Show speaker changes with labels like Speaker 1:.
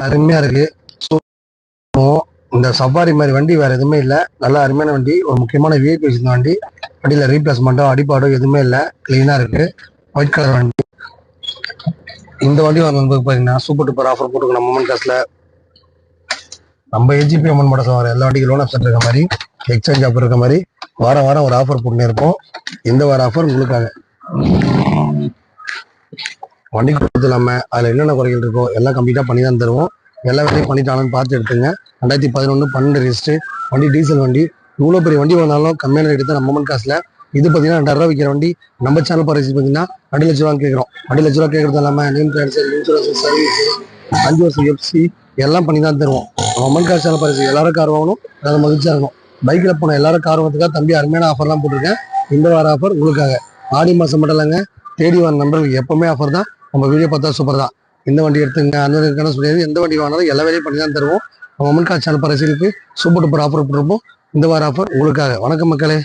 Speaker 1: அருமையா இருக்கு. இந்த சஃபாரி மாதிரி வண்டி வேற எதுவுமே இல்லை. நல்ல அருமையான வண்டி. ஒரு முக்கியமான விஐபி வச்சிருந்த வண்டி. வண்டியில ரீப்ளேஸ்மெண்ட்டோ அடிப்பாடோ எதுவுமே இல்லை. கிளீனா இருக்கு. ஒயிட் கலர் வண்டி. இந்த வண்டி வந்து பாத்தீங்கன்னா சூப்பர் டூப்பர் ஆஃபர் போட்டுருக்கோம் நம்ம மொமெண்ட் காசுல. நம்ம ஏஜிபி அம்மன் மடத்தில் வர எல்லா வண்டிக்கும் லோன் ஆப்ஷன் இருக்க மாதிரி, எக்ஸ்சேஞ்ச் ஆஃபர் இருக்க மாதிரி வாரம் வாரம் ஒரு ஆஃபர் போட்டுன்னு இருப்போம். இந்த வார ஆஃபர் உங்களுக்காக. வண்டி கொடுத்து இல்லாமல் அதில் என்னென்ன குறைகள் இருக்கோ எல்லாம் கம்ப்ளீட்டாக பண்ணி தான் தருவோம். எல்லா வேலையும் பண்ணிட்டாங்கன்னு பார்த்து எடுத்துங்க. 2011 12 ரெஜிஸ்டர் வண்டி, டீசல் வண்டி. இவ்வளோ பெரிய வண்டி வந்தாலும் கம்மியான ரேட்டு தான் நம்ம மொமெண்ட் காசில். இது பார்த்தீங்கன்னா 2000 ரூபா விற்கிற வண்டி நம்ம சேனல் பரிசு பார்த்தீங்கன்னா 2 லட்ச ரூபா கேட்குறோம். 2 லட்ச ரூபா கேட்கறது இல்லாமல் நேம் கேன்சல், இன்சூரன்ஸ், சர்வீஸ், 5 வருஷம் எஃப்சி எல்லாம் பண்ணி தான் தருவோம். மொமெண்ட் காசு சேனல் பரிசு எல்லாரும் கார் வாங்கணும், அதை மகிழ்ச்சியாக இருக்கணும். பைக்கில் போன எல்லாரும் கார் வாங்கிறதுக்காக தம்பி அருமையான ஆஃபர்லாம் போட்டிருக்கேன். இந்த வார ஆஃபர் உங்களுக்காக. ஆடி மாதம் மட்டும் இல்லைங்க, தேடி வர நண்பர்களுக்கு எப்பவுமே ஆஃபர் தான். நம்ம வீடியோ பார்த்தா சூப்பர் தான். இந்த வண்டி எடுத்துங்க, அந்த இருக்கான சொல்லியாது. எந்த வண்டி வாங்கினாலும் எல்லா வேலையும் பண்ணி தான் தருவோம். நம்ம மொமெண்ட் காசு சேனல் பரிசுகளுக்கு சூப்பர் டூப்பர் ஆஃபர் போட்டிருப்போம். இந்த வார ஆஃபர் உங்களுக்காக. வணக்கம் மக்களே.